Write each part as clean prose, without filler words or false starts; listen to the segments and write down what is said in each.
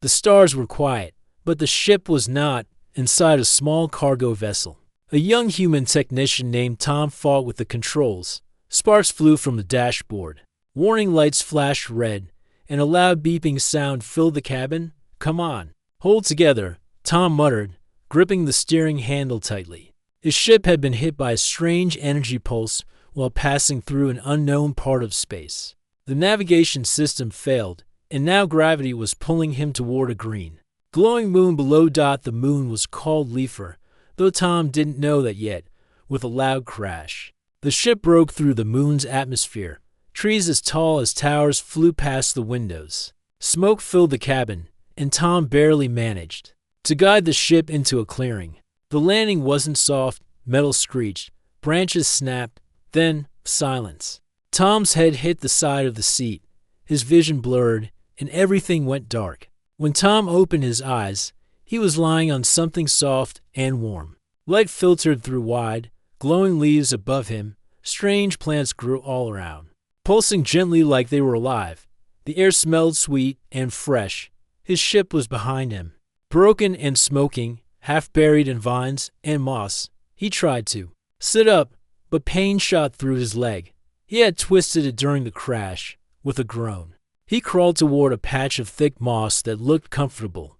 The stars were quiet, but the ship was not, inside a small cargo vessel. A young human technician named Tom fought with the controls. Sparks flew from the dashboard. Warning lights flashed red, and a loud beeping sound filled the cabin. "Come on. Hold together," Tom muttered, gripping the steering handle tightly. His ship had been hit by a strange energy pulse while passing through an unknown part of space. The navigation system failed, and now gravity was pulling him toward a green, glowing moon below. The moon was called Leifer, though Tom didn't know that yet. With a loud crash, the ship broke through the moon's atmosphere. Trees as tall as towers flew past the windows. Smoke filled the cabin, and Tom barely managed to guide the ship into a clearing. The landing wasn't soft, metal screeched, branches snapped, then silence. Tom's head hit the side of the seat, his vision blurred, and everything went dark. When Tom opened his eyes, he was lying on something soft and warm. Light filtered through wide, glowing leaves above him. Strange plants grew all around, pulsing gently like they were alive. The air smelled sweet and fresh. His ship was behind him, broken and smoking, half buried in vines and moss. He tried to sit up, but pain shot through his leg. He had twisted it during the crash. With a groan, he crawled toward a patch of thick moss that looked comfortable.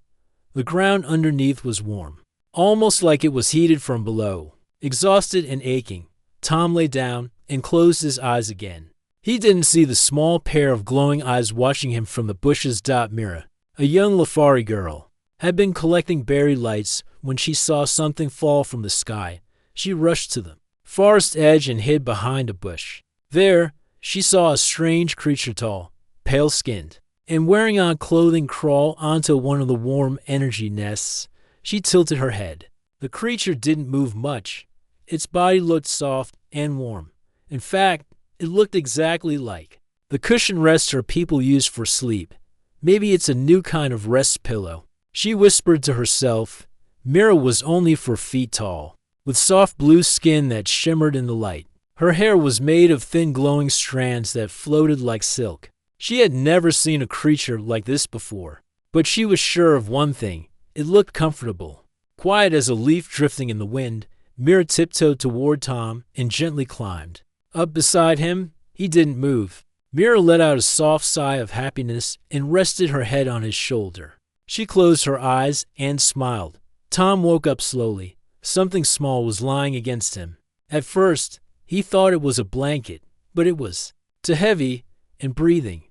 The ground underneath was warm, almost like it was heated from below. Exhausted and aching, Tom lay down and closed his eyes again. He didn't see the small pair of glowing eyes watching him from the bushes. Mira, a young Lafari girl, had been collecting buried lights when she saw something fall from the sky. She rushed to the forest edge and hid behind a bush. There, she saw a strange creature, tall, pale-skinned, and wearing odd clothing, crawl onto one of the warm energy nests. She tilted her head. The creature didn't move much. Its body looked soft and warm. In fact, it looked exactly like the cushioned rest her people use for sleep. Maybe it's a new kind of rest pillow, she whispered to herself. Mira was only 4 feet tall, with soft blue skin that shimmered in the light. Her hair was made of thin glowing strands that floated like silk. She had never seen a creature like this before, but she was sure of one thing: it looked comfortable. Quiet as a leaf drifting in the wind, Mira tiptoed toward Tom and gently climbed up beside him. He didn't move. Mira let out a soft sigh of happiness and rested her head on his shoulder. She closed her eyes and smiled. Tom woke up slowly. Something small was lying against him. At first, he thought it was a blanket, but it was too heavy and breathing.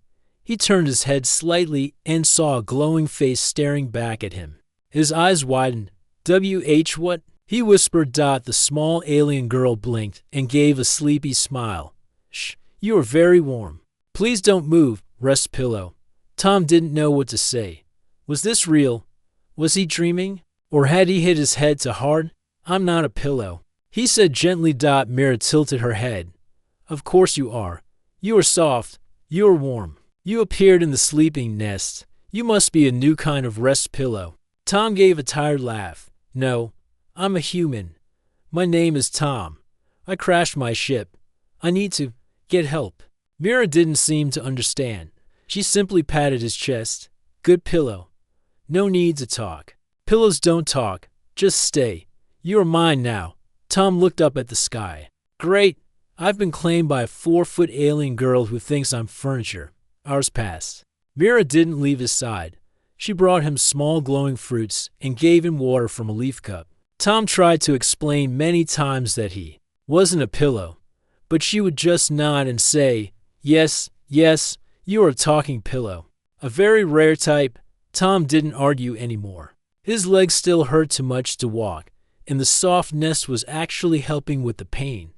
He turned his head slightly and saw a glowing face staring back at him. His eyes widened. What? He whispered. The small alien girl blinked and gave a sleepy smile. Shh, you are very warm. Please don't move, rest pillow. Tom didn't know what to say. Was this real? Was he dreaming? Or had he hit his head too hard? I'm not a pillow, he said gently. Mira tilted her head. Of course you are. You are soft. You are warm. You appeared in the sleeping nest. You must be a new kind of rest pillow. Tom gave a tired laugh. No, I'm a human. My name is Tom. I crashed my ship. I need to get help. Mira didn't seem to understand. She simply patted his chest. Good pillow. No need to talk. Pillows don't talk. Just stay. You are mine now. Tom looked up at the sky. Great. I've been claimed by a 4-foot alien girl who thinks I'm furniture. Hours passed. Mira didn't leave his side. She brought him small glowing fruits and gave him water from a leaf cup. Tom tried to explain many times that he wasn't a pillow, but she would just nod and say, yes, yes, you are a talking pillow. A very rare type. Tom didn't argue anymore. His legs still hurt too much to walk, and the soft nest was actually helping with the pain.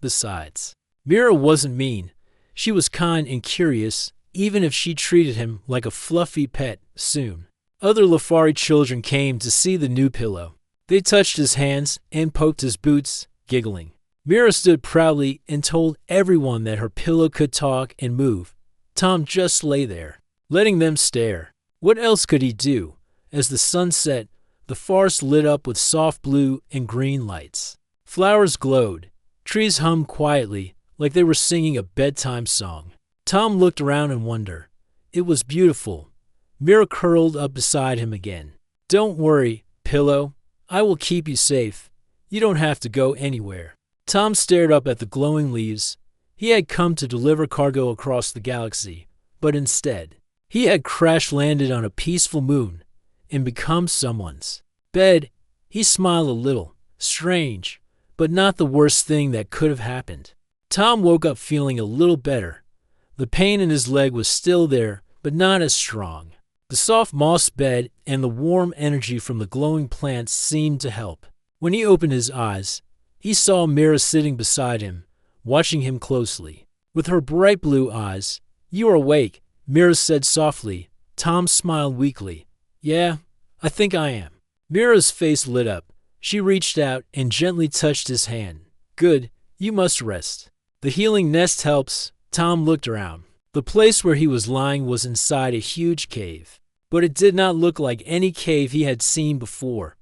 Besides, Mira wasn't mean. She was kind and curious, even if she treated him like a fluffy pet. Soon, other Lafari children came to see the new pillow. They touched his hands and poked his boots, giggling. Mira stood proudly and told everyone that her pillow could talk and move. Tom just lay there, letting them stare. What else could he do? As the sun set, the forest lit up with soft blue and green lights. Flowers glowed. Trees hummed quietly, like they were singing a bedtime song. Tom looked around in wonder. It was beautiful. Mira curled up beside him again. Don't worry, Pillow. I will keep you safe. You don't have to go anywhere. Tom stared up at the glowing leaves. He had come to deliver cargo across the galaxy, but instead, he had crash-landed on a peaceful moon and become someone's bed. He smiled a little. Strange, but not the worst thing that could have happened. Tom woke up feeling a little better. The pain in his leg was still there, but not as strong. The soft moss bed and the warm energy from the glowing plants seemed to help. When he opened his eyes, he saw Mira sitting beside him, watching him closely. With her bright blue eyes, "You are awake," Mira said softly. Tom smiled weakly. "Yeah, I think I am." Mira's face lit up. She reached out and gently touched his hand. "Good, you must rest. The healing nest helps." Tom looked around. The place where he was lying was inside a huge cave, but it did not look like any cave he had seen before.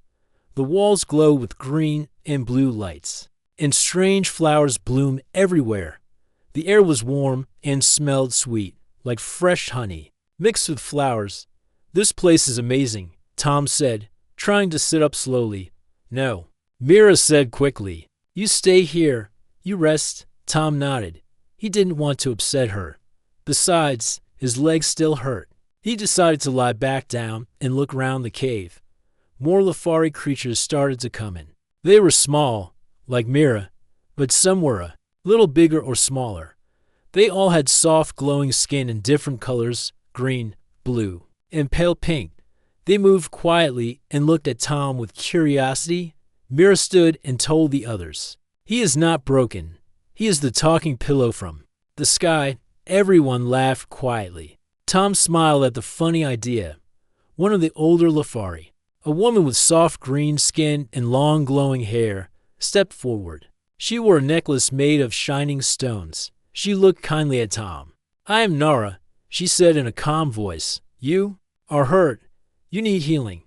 The walls glowed with green and blue lights, and strange flowers bloomed everywhere. The air was warm and smelled sweet, like fresh honey, mixed with flowers. "This place is amazing," Tom said, trying to sit up slowly. "No," Mira said quickly. "You stay here. You rest." Tom nodded. He didn't want to upset her. Besides, his legs still hurt. He decided to lie back down and look round the cave. More Lafari creatures started to come in. They were small, like Mira, but some were a little bigger or smaller. They all had soft, glowing skin in different colors: green, blue, and pale pink. They moved quietly and looked at Tom with curiosity. Mira stood and told the others, "He is not broken. He is the talking pillow from the sky." Everyone laughed quietly. Tom smiled at the funny idea. One of the older Lafari, a woman with soft green skin and long glowing hair, stepped forward. She wore a necklace made of shining stones. She looked kindly at Tom. "I am Nara," she said in a calm voice. "You are hurt. You need healing."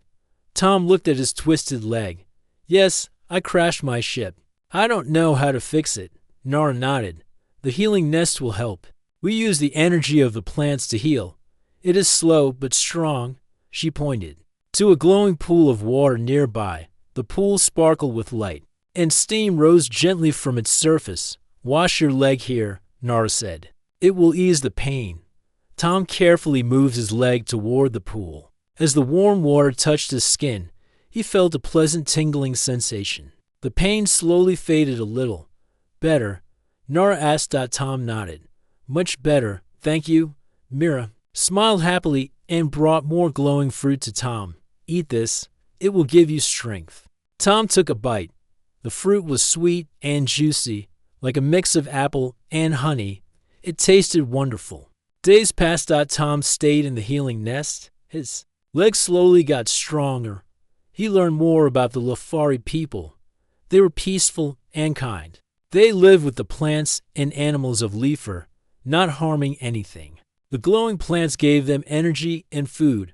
Tom looked at his twisted leg. "Yes, I crashed my ship. I don't know how to fix it." Nara nodded. "The healing nest will help. We use the energy of the plants to heal. It is slow but strong." She pointed to a glowing pool of water nearby. The pool sparkled with light, and steam rose gently from its surface. "Wash your leg here," Nara said. "It will ease the pain." Tom carefully moved his leg toward the pool. As the warm water touched his skin, he felt a pleasant tingling sensation. The pain slowly faded a little. "Better?" Nara asked. Tom nodded. "Much better, thank you." Mira smiled happily and brought more glowing fruit to Tom. "Eat this. It will give you strength." Tom took a bite. The fruit was sweet and juicy, like a mix of apple and honey. It tasted wonderful. Days passed. Tom stayed in the healing nest. His legs slowly got stronger. He learned more about the Lafari people. They were peaceful and kind. They lived with the plants and animals of Leafer, not harming anything. The glowing plants gave them energy and food.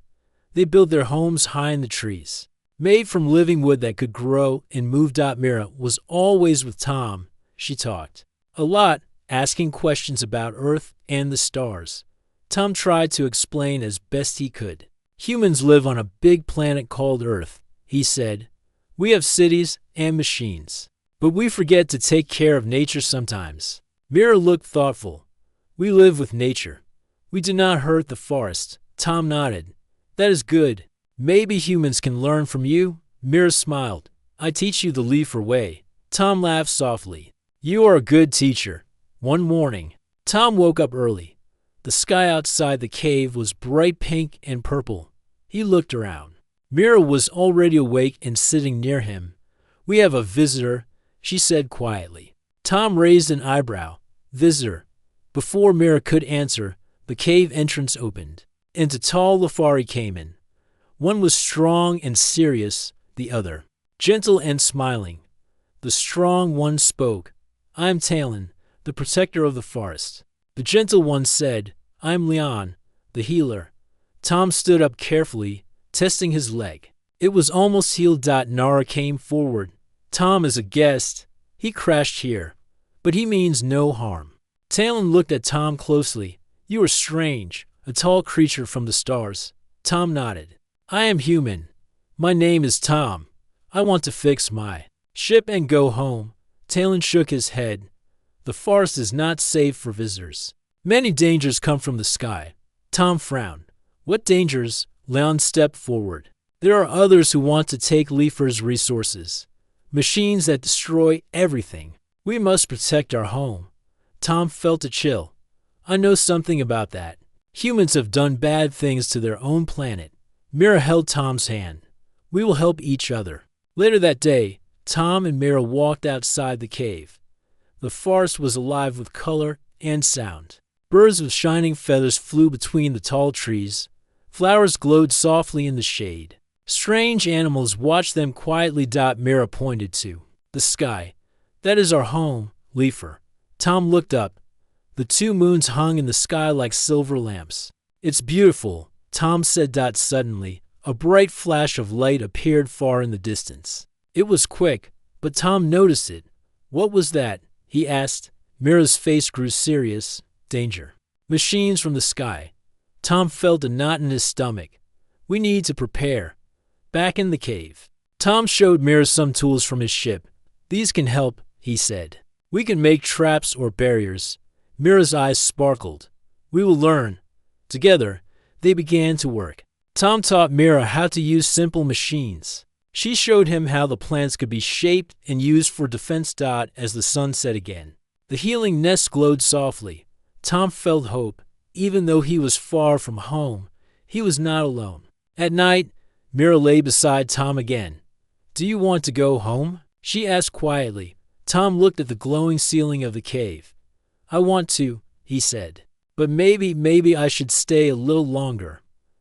They built their homes high in the trees, made from living wood that could grow and move. Mira was always with Tom. She talked a lot, asking questions about Earth and the stars. Tom tried to explain as best he could. "Humans live on a big planet called Earth," he said. "We have cities and machines, but we forget to take care of nature sometimes." Mira looked thoughtful. "We live with nature. We do not hurt the forest." Tom nodded. "That is good. Maybe humans can learn from you." Mira smiled. "I teach you the Leafer way." Tom laughed softly. "You are a good teacher." One morning, Tom woke up early. The sky outside the cave was bright pink and purple. He looked around. Mira was already awake and sitting near him. "We have a visitor," she said quietly. Tom raised an eyebrow. "Visitor?" Before Mira could answer, the cave entrance opened, and a tall Lafari came in. One was strong and serious, the other gentle and smiling. The strong one spoke. "I am Talon, the protector of the forest." The gentle one said, "I am Leon, the healer." Tom stood up carefully, testing his leg. It was almost healed. Nara came forward. "Tom is a guest. He crashed here, but he means no harm." Talon looked at Tom closely. "You are strange, a tall creature from the stars." Tom nodded. I am human. My name is Tom. I want to fix my ship and go home. Talon shook his head. The forest is not safe for visitors. Many dangers come from the sky. Tom frowned. What dangers? Leon stepped forward. There are others who want to take Leifer's resources. Machines that destroy everything. We must protect our home. Tom felt a chill. I know something about that. Humans have done bad things to their own planet. Mira held Tom's hand. We will help each other. Later that day, Tom and Mira walked outside the cave. The forest was alive with color and sound. Birds with shining feathers flew between the tall trees. Flowers glowed softly in the shade. Strange animals watched them quietly. Mira pointed to the sky. That is our home, Leifer. Tom looked up. The two moons hung in the sky like silver lamps. It's beautiful, Tom said. Suddenly, a bright flash of light appeared far in the distance. It was quick, but Tom noticed it. What was that? He asked. Mira's face grew serious. Danger. Machines from the sky. Tom felt a knot in his stomach. We need to prepare. Back in the cave, Tom showed Mira some tools from his ship. These can help, he said. We can make traps or barriers. Mira's eyes sparkled. We will learn. Together, they began to work. Tom taught Mira how to use simple machines. She showed him how the plants could be shaped and used for defense. As the sun set again, the healing nest glowed softly. Tom felt hope. Even though he was far from home, he was not alone. At night, Mira lay beside Tom again. Do you want to go home? She asked quietly. Tom looked at the glowing ceiling of the cave. I want to, he said. But maybe I should stay a little longer.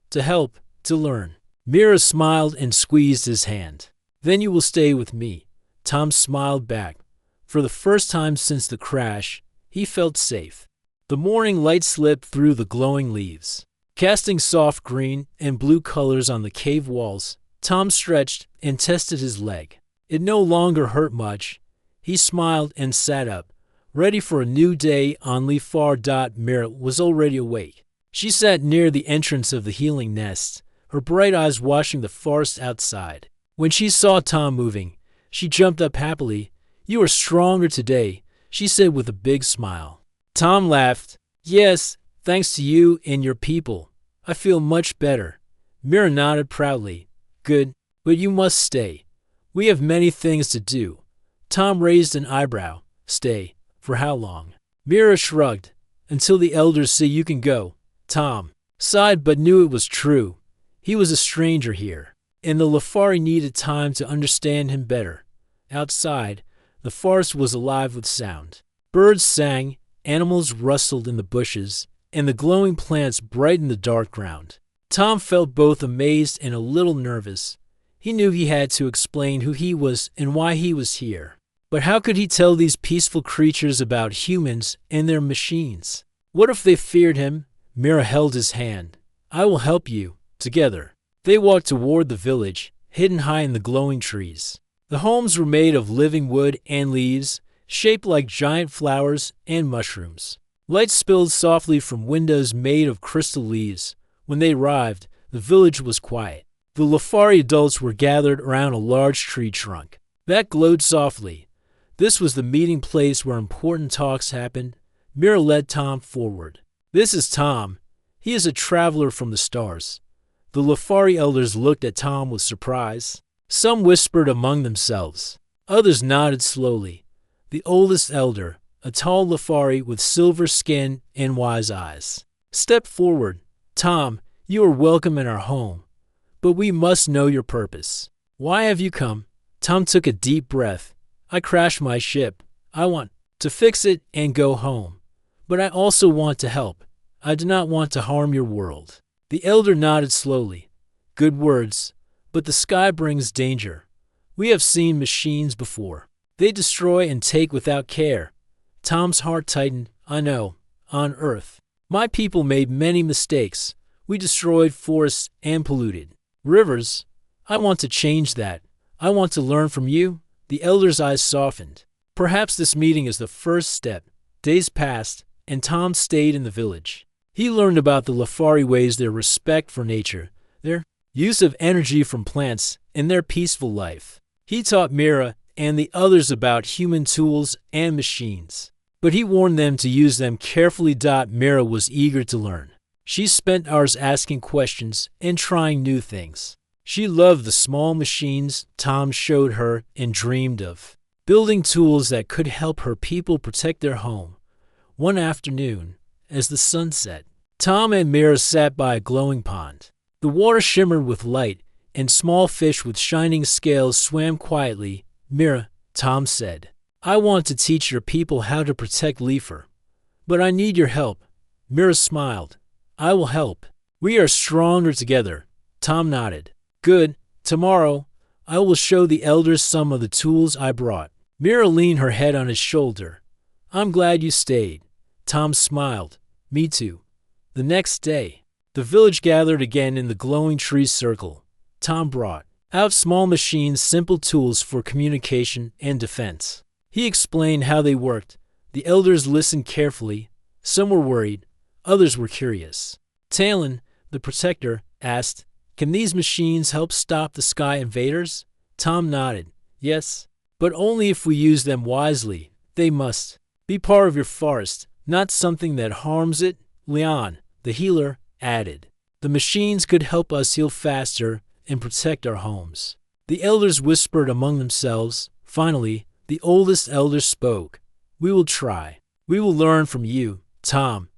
To help, to learn. Mira smiled and squeezed his hand. Then you will stay with me. Tom smiled back. For the first time since the crash, he felt safe. The morning light slipped through the glowing leaves, casting soft green and blue colors on the cave walls. Tom stretched and tested his leg. It no longer hurt much. He smiled and sat up, ready for a new day on Leifer. Mira was already awake. She sat near the entrance of the healing nest, her bright eyes watching the forest outside. When she saw Tom moving, she jumped up happily. You are stronger today, she said with a big smile. Tom laughed. Yes, thanks to you and your people. I feel much better. Mira nodded proudly. Good, but you must stay. We have many things to do. Tom raised an eyebrow. Stay. For how long? Mira shrugged. Until the elders say you can go. Tom sighed but knew it was true. He was a stranger here, and the Lefari needed time to understand him better. Outside, the forest was alive with sound. Birds sang, animals rustled in the bushes, and the glowing plants brightened the dark ground. Tom felt both amazed and a little nervous. He knew he had to explain who he was and why he was here. But how could he tell these peaceful creatures about humans and their machines? What if they feared him? Mira held his hand. I will help you. Together, they walked toward the village, hidden high in the glowing trees. The homes were made of living wood and leaves, shaped like giant flowers and mushrooms. Light spilled softly from windows made of crystal leaves. When they arrived, the village was quiet. The Lefari adults were gathered around a large tree trunk that glowed softly. This was the meeting place where important talks happened. Mira led Tom forward. This is Tom. He is a traveler from the stars. The Lefari elders looked at Tom with surprise. Some whispered among themselves. Others nodded slowly. The oldest elder, a tall Lefari with silver skin and wise eyes, stepped forward. Tom, you are welcome in our home, but we must know your purpose. Why have you come? Tom took a deep breath. I crashed my ship. I want to fix it and go home. But I also want to help. I do not want to harm your world. The elder nodded slowly. Good words, but the sky brings danger. We have seen machines before. They destroy and take without care. Tom's heart tightened. I know. On Earth, my people made many mistakes. We destroyed forests and polluted rivers. I want to change that. I want to learn from you. The elder's eyes softened. Perhaps this meeting is the first step. Days passed, and Tom stayed in the village. He learned about the Lefari ways, their respect for nature, their use of energy from plants in their peaceful life. He taught Mira and the others about human tools and machines, but he warned them to use them carefully. Mira was eager to learn. She spent hours asking questions and trying new things. She loved the small machines Tom showed her and dreamed of building tools that could help her people protect their home. One afternoon, as the sun set, Tom and Mira sat by a glowing pond. The water shimmered with light, and small fish with shining scales swam quietly. Mira, Tom said, I want to teach your people how to protect Leafer, but I need your help. Mira smiled. I will help. We are stronger together. Tom nodded. Good. Tomorrow, I will show the elders some of the tools I brought. Mira leaned her head on his shoulder. I'm glad you stayed. Tom smiled. Me too. The next day, the village gathered again in the glowing tree circle. Tom brought out small machines, simple tools for communication and defense. He explained how they worked. The elders listened carefully. Some were worried. Others were curious. Talon, the protector, asked, Can these machines help stop the sky invaders? Tom nodded. Yes, but only if we use them wisely. They must be part of your forest, not something that harms it. Leon, the healer, added. The machines could help us heal faster and protect our homes. The elders whispered among themselves. Finally, the oldest elder spoke. We will try. We will learn from you, Tom.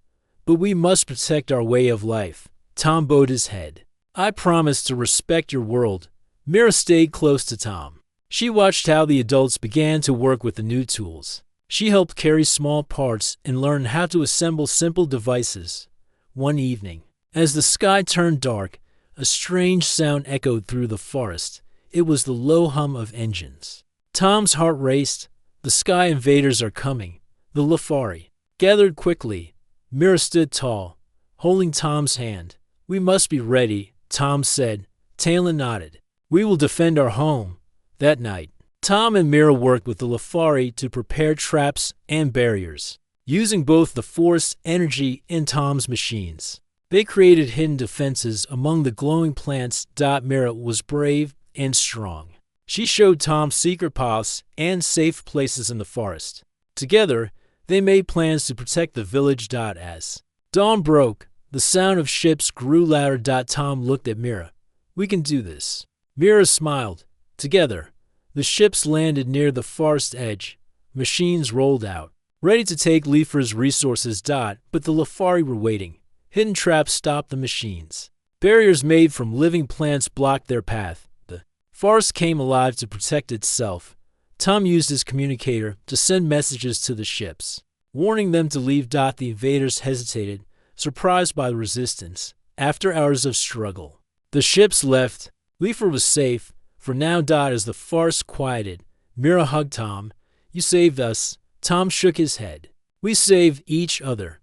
But we must protect our way of life. Tom bowed his head. I promise to respect your world. Mira stayed close to Tom. She watched how the adults began to work with the new tools. She helped carry small parts and learned how to assemble simple devices. One evening, as the sky turned dark, a strange sound echoed through the forest. It was the low hum of engines. Tom's heart raced. The sky invaders are coming. The Lafari gathered quickly. Mira stood tall, holding Tom's hand. We must be ready, Tom said. Talon nodded. We will defend our home. That night, Tom and Mira worked with the Lafari to prepare traps and barriers, using both the force, energy, and Tom's machines. They created hidden defenses among the glowing plants. Mira was brave and strong. She showed Tom secret paths and safe places in the forest. Together, they made plans to protect the village. As dawn broke, the sound of ships grew louder. Tom looked at Mira. We can do this. Mira smiled. Together, the ships landed near the forest edge. Machines rolled out, ready to take Leafer's resources. But the Lafari were waiting. Hidden traps stopped the machines. Barriers made from living plants blocked their path. The forest came alive to protect itself. Tom used his communicator to send messages to the ships, warning them to leave. The invaders hesitated, surprised by the resistance. After hours of struggle, the ships left. Leafer was safe for now. As the forest quieted, Mira hugged Tom. You saved us. Tom shook his head. We saved each other.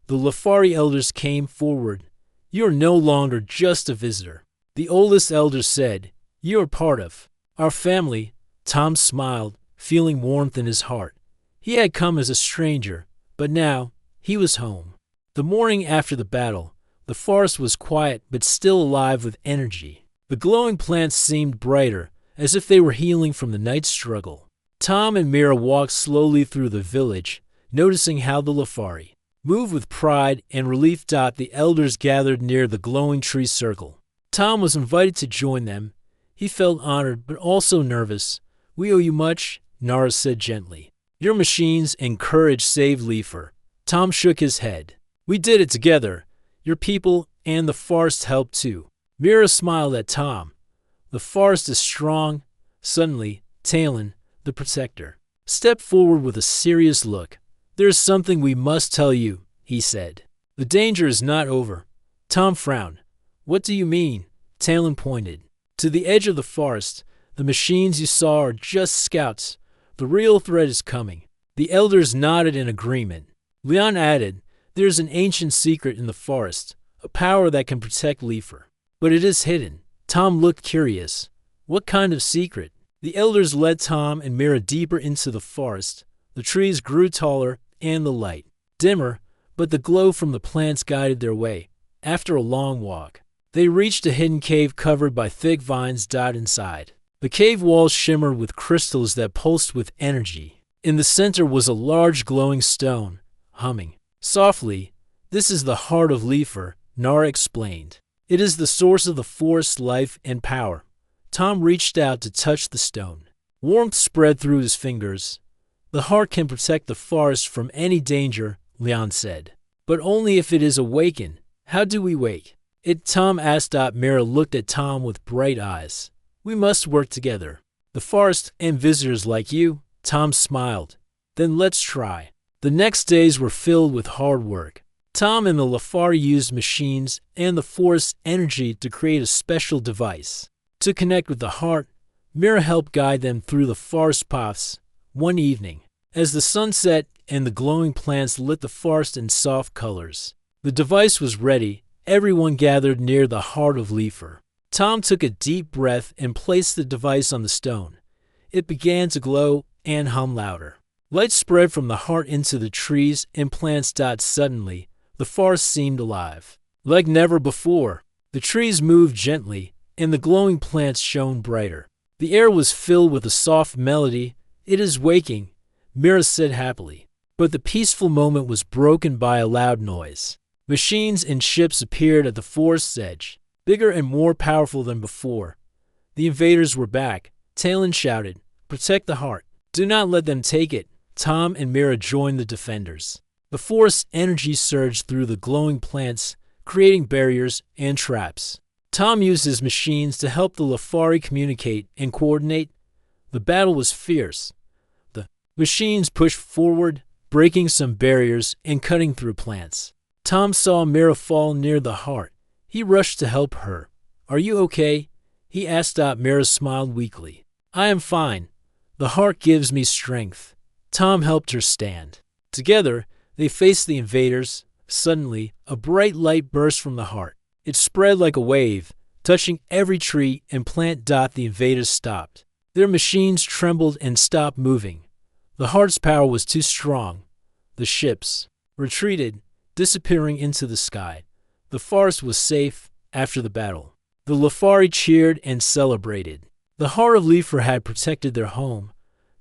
The Lafari elders came forward. You are no longer just a visitor. The oldest elder said, You are part of our family. Tom smiled, feeling warmth in his heart. He had come as a stranger, but now he was home. The morning after the battle, the forest was quiet but still alive with energy. The glowing plants seemed brighter, as if they were healing from the night's struggle. Tom and Mira walked slowly through the village, noticing how the Lafari moved with pride and relief. The elders gathered near the glowing tree circle. Tom was invited to join them. He felt honored but also nervous. We owe you much, Nara said gently. Your machines and courage saved Leafer. Tom shook his head. We did it together. Your people and the forest helped too. Mira smiled at Tom. The forest is strong. Suddenly, Talon, the protector, stepped forward with a serious look. There is something we must tell you, he said. The danger is not over. Tom frowned. What do you mean? Talon pointed. To the edge of the forest. The machines you saw are just scouts. The real threat is coming. The elders nodded in agreement. Leon added, There is an ancient secret in the forest, a power that can protect Leafer. But it is hidden. Tom looked curious. What kind of secret? The elders led Tom and Mira deeper into the forest. The trees grew taller and the light dimmer, but the glow from the plants guided their way. After a long walk, They reached a hidden cave covered by thick vines. Inside, the cave walls shimmered with crystals that pulsed with energy. In the center was a large glowing stone, humming softly. "This is the heart of Leifer," Nara explained. "It is the source of the forest's life and power." Tom reached out to touch the stone. Warmth spread through his fingers. "The heart can protect the forest from any danger," Leon said. "But only if it is awakened. How do we wake it?" Tom asked. Mira looked at Tom with bright eyes. "We must work together. The forest and visitors like you." Tom smiled. "Then let's try." The next days were filled with hard work. Tom and the Lafari used machines and the forest's energy to create a special device to connect with the heart. Mira helped guide them through the forest paths. One evening, as the sun set and the glowing plants lit the forest in soft colors, the device was ready. Everyone gathered near the heart of Leifer. Tom took a deep breath and placed the device on the stone. It began to glow and hum louder. Light spread from the heart into the trees and plants. Suddenly, the forest seemed alive. Like never before, the trees moved gently, and the glowing plants shone brighter. The air was filled with a soft melody. "It is waking," Mira said happily. But the peaceful moment was broken by a loud noise. Machines and ships appeared at the forest's edge, bigger and more powerful than before. The invaders were back. Talon shouted, "Protect the heart. Do not let them take it." Tom and Mira joined the defenders. The forest's energy surged through the glowing plants, creating barriers and traps. Tom used his machines to help the Lafari communicate and coordinate. The battle was fierce. The machines pushed forward, breaking some barriers and cutting through plants. Tom saw Mira fall near the heart. He rushed to help her. "Are you okay?" he asked. Mira smiled weakly. "I am fine. The heart gives me strength." Tom helped her stand. Together, they faced the invaders. Suddenly, a bright light burst from the heart. It spread like a wave, touching every tree and plant. The invaders stopped. Their machines trembled and stopped moving. The heart's power was too strong. The ships retreated, disappearing into the sky. The forest was safe after the battle. The Lafari cheered and celebrated. The heart of Leifer had protected their home.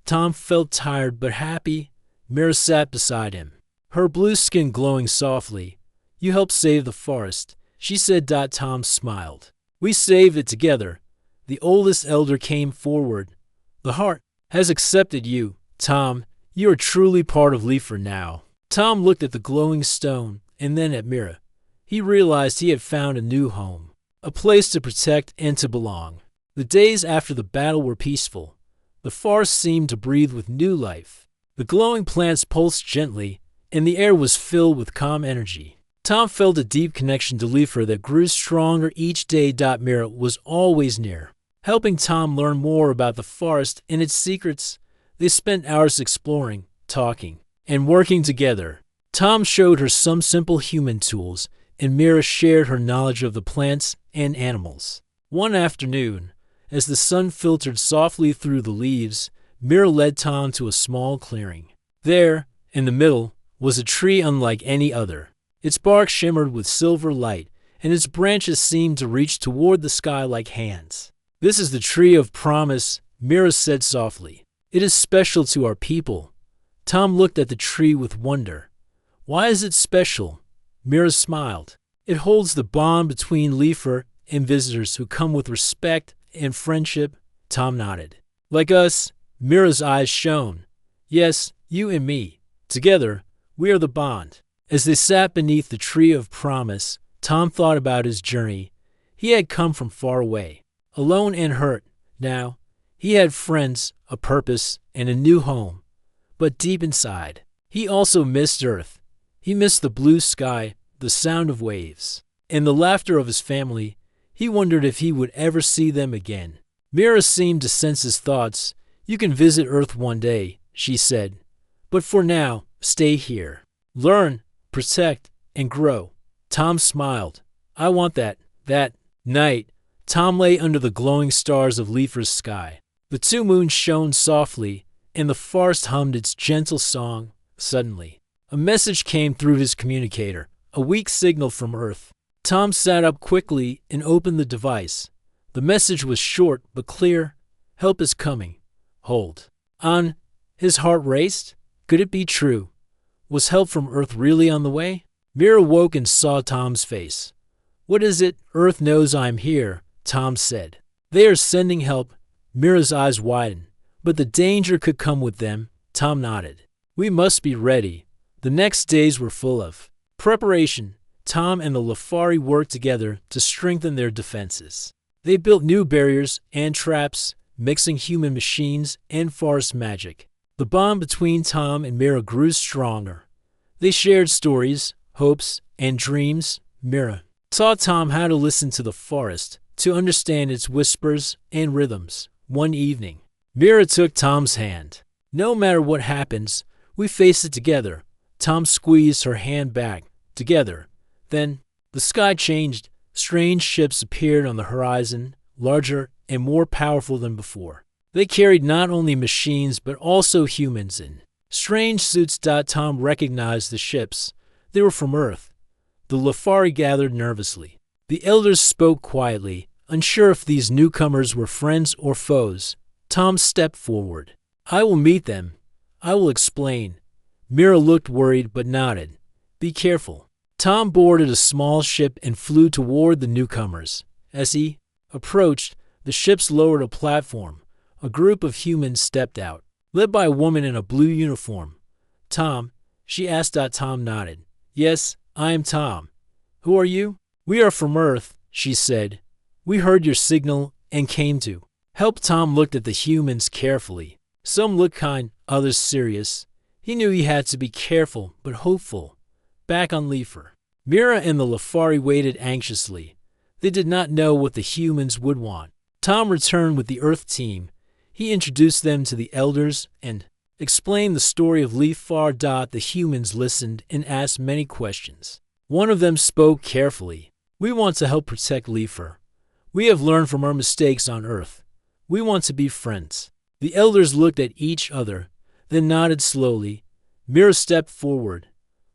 Tom felt tired but happy. Mira sat beside him, her blue skin glowing softly. "You helped save the forest," she said. Tom smiled. "We saved it together." The oldest elder came forward. "The heart has accepted you, Tom. You are truly part of Leifer now." Tom looked at the glowing stone and then at Mira. He realized he had found a new home, a place to protect and to belong. The days after the battle were peaceful. The forest seemed to breathe with new life. The glowing plants pulsed gently, and the air was filled with calm energy. Tom felt a deep connection to Leifer that grew stronger each day. Mira was always near, helping Tom learn more about the forest and its secrets. They spent hours exploring, talking, and working together. Tom showed her some simple human tools, and Mira shared her knowledge of the plants and animals. One afternoon, as the sun filtered softly through the leaves, Mira led Tom to a small clearing. There, in the middle, was a tree unlike any other. Its bark shimmered with silver light, and its branches seemed to reach toward the sky like hands. "This is the tree of promise," Mira said softly. "It is special to our people." Tom looked at the tree with wonder. "Why is it special?" Mira smiled. "It holds the bond between Leifer and visitors who come with respect and friendship." Tom nodded. "Like us," Mira's eyes shone. "Yes, you and me. Together, we are the bond." As they sat beneath the tree of promise, Tom thought about his journey. He had come from far away, alone and hurt. Now, he had friends, a purpose, and a new home. But deep inside, he also missed Earth. He missed the blue sky, the sound of waves, and the laughter of his family. He wondered if he would ever see them again. Mira seemed to sense his thoughts. "You can visit Earth one day," she said. "But for now, stay here. Learn, protect, and grow." Tom smiled. "I want that." That night, Tom lay under the glowing stars of Leifer's sky. The two moons shone softly, and the forest hummed its gentle song. Suddenly, a message came through his communicator, a weak signal from Earth. Tom sat up quickly and opened the device. The message was short but clear. Help is coming. Hold on. His heart raced. Could it be true? Was help from Earth really on the way? Mira woke and saw Tom's face. What is it? Earth knows I'm here, Tom said. They are sending help. Mira's eyes widened. But the danger could come with them. Tom nodded. We must be ready. The next days were full of preparation. Tom and the Lafari worked together to strengthen their defenses. They built new barriers and traps, mixing human machines and forest magic. The bond between Tom and Mira grew stronger. They shared stories, hopes, and dreams. Mira taught Tom how to listen to the forest, to understand its whispers and rhythms. One evening, Mira took Tom's hand. No matter what happens, we face it together. Tom squeezed her hand back. Together. Then, the sky changed. Strange ships appeared on the horizon, larger and more powerful than before. They carried not only machines but also humans in strange suits. Tom recognized the ships. They were from Earth. The Lafari gathered nervously. The elders spoke quietly, unsure if these newcomers were friends or foes. Tom stepped forward. I will meet them. I will explain. Mira looked worried but nodded. Be careful. Tom boarded a small ship and flew toward the newcomers. As he approached, the ships lowered a platform. A group of humans stepped out, led by a woman in a blue uniform. Tom, she asked. Tom nodded. Yes, I am Tom. Who are you? We are from Earth, she said. We heard your signal and came to help. Tom looked at the humans carefully. Some looked kind, others serious. He knew he had to be careful but hopeful. Back on Leifer, Mira and the Lafari waited anxiously. They did not know what the humans would want. Tom returned with the Earth team. He introduced them to the elders and explained the story of Leifer. The humans listened and asked many questions. One of them spoke carefully. We want to help protect Leifer. We have learned from our mistakes on Earth. We want to be friends. The elders looked at each other, then nodded slowly. Mira stepped forward.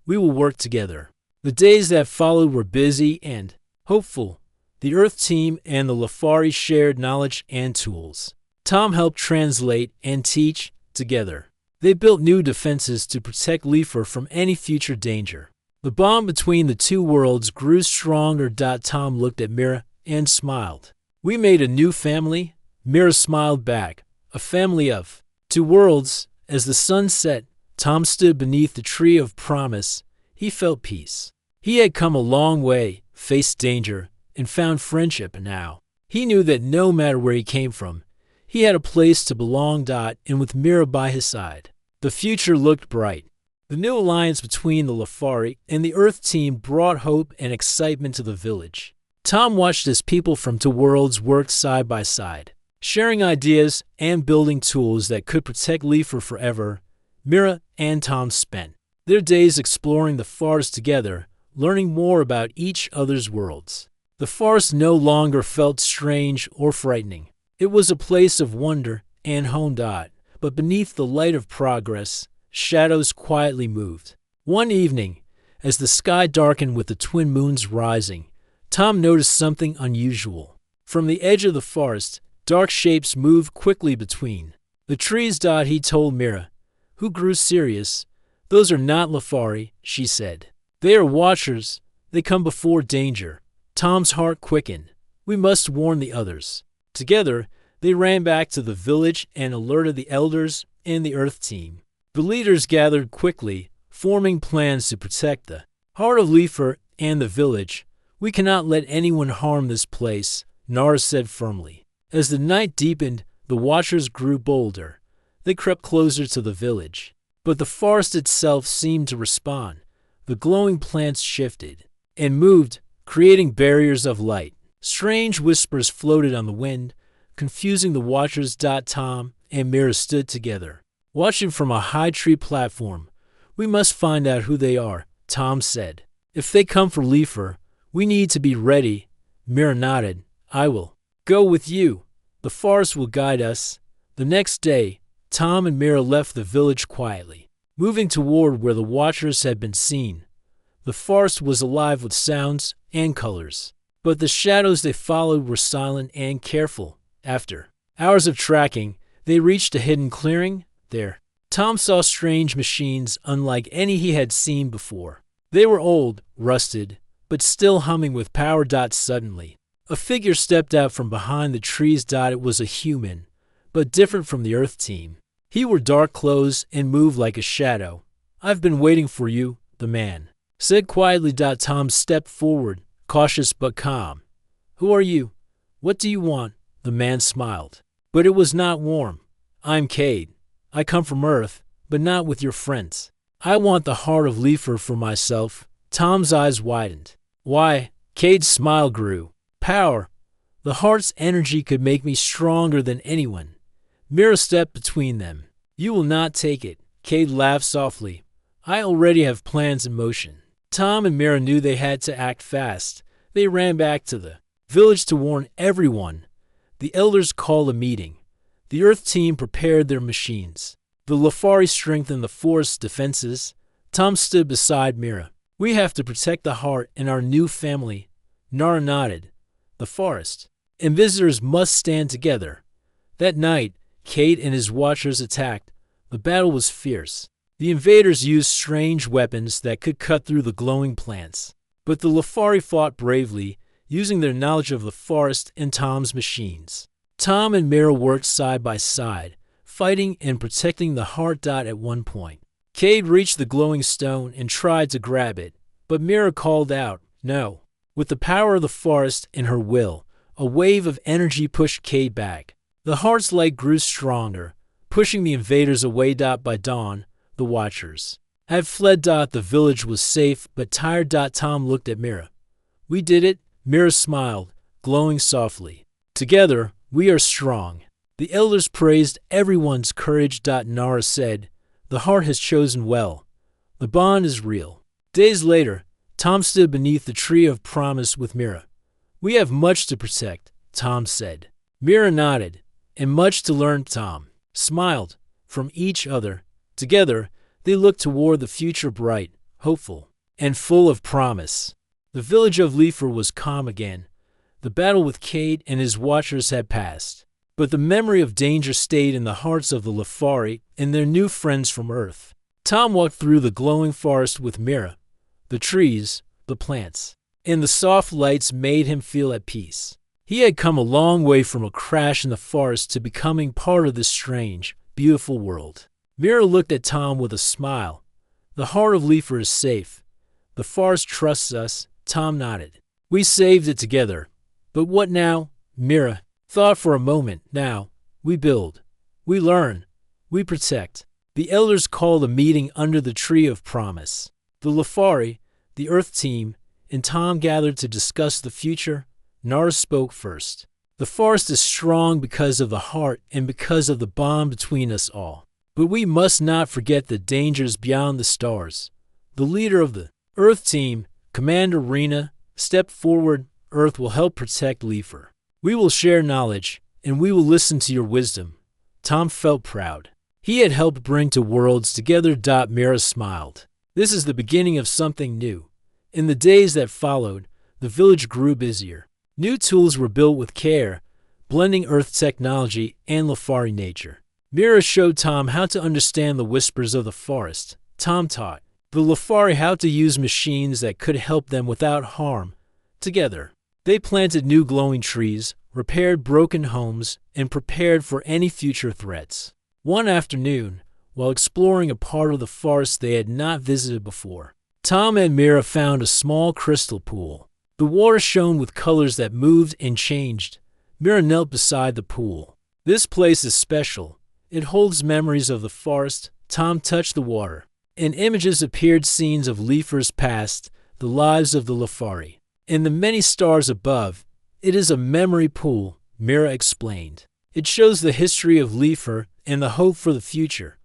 We will work together. The days that followed were busy and hopeful. The Earth team and the Lafari shared knowledge and tools. Tom helped translate and teach together. They built new defenses to protect Leifer from any future danger. The bond between the two worlds grew stronger. Tom looked at Mira and smiled. We made a new family. Mira smiled back. A family of two worlds. As the sun set, Tom stood beneath the tree of promise. He felt peace. He had come a long way, faced danger, and found friendship now. He knew that no matter where he came from, he had a place to belong. And with Mira by his side, the future looked bright. The new alliance between the Lafari and the Earth team brought hope and excitement to the village. Tom watched as people from two worlds worked side by side, sharing ideas and building tools that could protect Leifer forever. Mira and Tom spent their days exploring the forest together, learning more about each other's worlds. The forest no longer felt strange or frightening. It was a place of wonder and home. But beneath the light of progress, shadows quietly moved. One evening, as the sky darkened with the twin moons rising, Tom noticed something unusual. From the edge of the forest, dark shapes moved quickly between the trees. He told Mira, who grew serious. Those are not Lafari, she said. They are watchers. They come before danger. Tom's heart quickened. We must warn the others. Together, they ran back to the village and alerted the elders and the Earth team. The leaders gathered quickly, forming plans to protect the heart of Leifer and the village. We cannot let anyone harm this place, Nara said firmly. As the night deepened, the watchers grew bolder. They crept closer to the village. But the forest itself seemed to respond. The glowing plants shifted and moved, creating barriers of light. Strange whispers floated on the wind, confusing the watchers. Tom and Mira stood together, watching from a high tree platform. We must find out who they are, Tom said. If they come for Leifer, we need to be ready. Mira nodded. I will go with you. The forest will guide us. The next day, Tom and Mira left the village quietly, moving toward where the watchers had been seen. The forest was alive with sounds and colors. But the shadows they followed were silent and careful. After hours of tracking, they reached a hidden clearing. There, Tom saw strange machines unlike any he had seen before. They were old, rusted, but still humming with power. Suddenly, a figure stepped out from behind the trees. It was a human, but different from the Earth team. He wore dark clothes and moved like a shadow. "I've been waiting for you," the man said quietly. Tom stepped forward, cautious but calm. "Who are you? What do you want?" The man smiled, but it was not warm. "I'm Cade. I come from Earth, but not with your friends. I want the heart of Leifer for myself." Tom's eyes widened. "Why?" Cade's smile grew. "Power. The heart's energy could make me stronger than anyone." Mira stepped between them. "You will not take it." Cade laughed softly. "I already have plans in motion." Tom and Mira knew they had to act fast. They ran back to the village to warn everyone. The elders called a meeting. The Earth team prepared their machines. The Lafari strengthened the forest's defenses. Tom stood beside Mira. "We have to protect the heart and our new family." Nara nodded. "The forest and visitors must stand together." That night, Cade and his watchers attacked. The battle was fierce. The invaders used strange weapons that could cut through the glowing plants. But the Lafari fought bravely, using their knowledge of the forest and Tom's machines. Tom and Mira worked side by side, fighting and protecting the heart. At one point, Cade reached the glowing stone and tried to grab it, but Mira called out, "No." With the power of the forest and her will, a wave of energy pushed Cade back. The heart's light grew stronger, pushing the invaders away. By dawn, the watchers had fled. The village was safe but tired. Tom looked at Mira. "We did it." Mira smiled, glowing softly. "Together, we are strong." The elders praised everyone's courage. Nara said, "The heart has chosen well. The bond is real." Days later, Tom stood beneath the tree of promise with Mira. "We have much to protect," Tom said. Mira nodded. "And much to learn." Tom smiled. From each other. Together, they looked toward the future, bright, hopeful, and full of promise. The village of Leifer was calm again. The battle with Cade and his watchers had passed. But the memory of danger stayed in the hearts of the Lafari and their new friends from Earth. Tom walked through the glowing forest with Mira. The trees, the plants, and the soft lights made him feel at peace. He had come a long way from a crash in the forest to becoming part of this strange, beautiful world. Mira looked at Tom with a smile. "The heart of Leifer is safe. The forest trusts us." Tom nodded. "We saved it together. But what now?" Mira thought for a moment. "Now, we build. We learn. We protect." The elders called a meeting under the tree of promise. The Lafari, the Earth team, and Tom gathered to discuss the future. Nara spoke first. "The forest is strong because of the heart and because of the bond between us all. But we must not forget the dangers beyond the stars." The leader of the Earth team, Commander Rena, stepped forward. "Earth will help protect Leifer. We will share knowledge, and we will listen to your wisdom." Tom felt proud. He had helped bring two worlds together. Mira smiled. "This is the beginning of something new." In the days that followed, the village grew busier. New tools were built with care, blending Earth technology and Lafari nature. Mira showed Tom how to understand the whispers of the forest. Tom taught the Lafari how to use machines that could help them without harm. Together, they planted new glowing trees, repaired broken homes, and prepared for any future threats. One afternoon, while exploring a part of the forest they had not visited before, Tom and Mira found a small crystal pool. The water shone with colors that moved and changed. Mira knelt beside the pool. "This place is special. It holds memories of the forest." Tom touched the water. In images appeared scenes of Leifer's past, the lives of the Lafari, and the many stars above. "It is a memory pool," Mira explained. "It shows the history of Leifer and the hope for the future."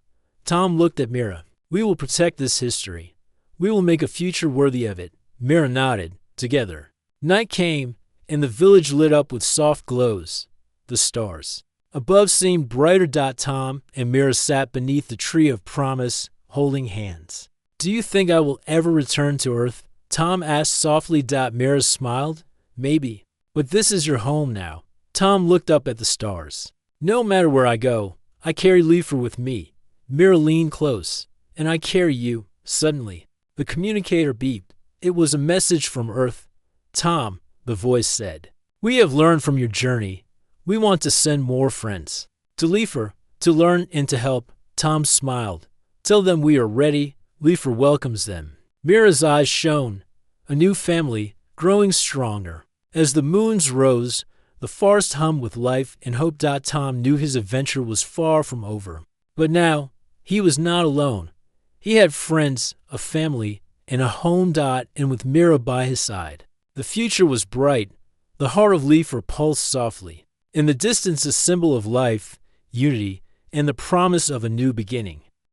Tom looked at Mira. "We will protect this history. We will make a future worthy of it." Mira nodded. Together, night came, and the village lit up with soft glows. The stars above seemed brighter. Tom and Mira sat beneath the tree of promise, holding hands. "Do you think I will ever return to Earth?" Tom asked softly. Mira smiled. Maybe. But this is your home now. Tom looked up at the stars. No matter where I go, I carry Leifer with me. Mira leaned close. And I carry you. Suddenly, the communicator beeped. It was a message from Earth. Tom, the voice said, we have learned from your journey. We want to send more friends. To Leifer, to learn and to help. Tom smiled. Tell them we are ready. Leifer welcomes them. Mira's eyes shone. A new family, growing stronger. As the moons rose, the forest hummed with life and hope. Tom knew his adventure was far from over. But now, he was not alone. He had friends, a family, and a home. And with Mira by his side, the future was bright. The heart of Leifer pulsed softly. In the distance, a symbol of life, unity, and the promise of a new beginning.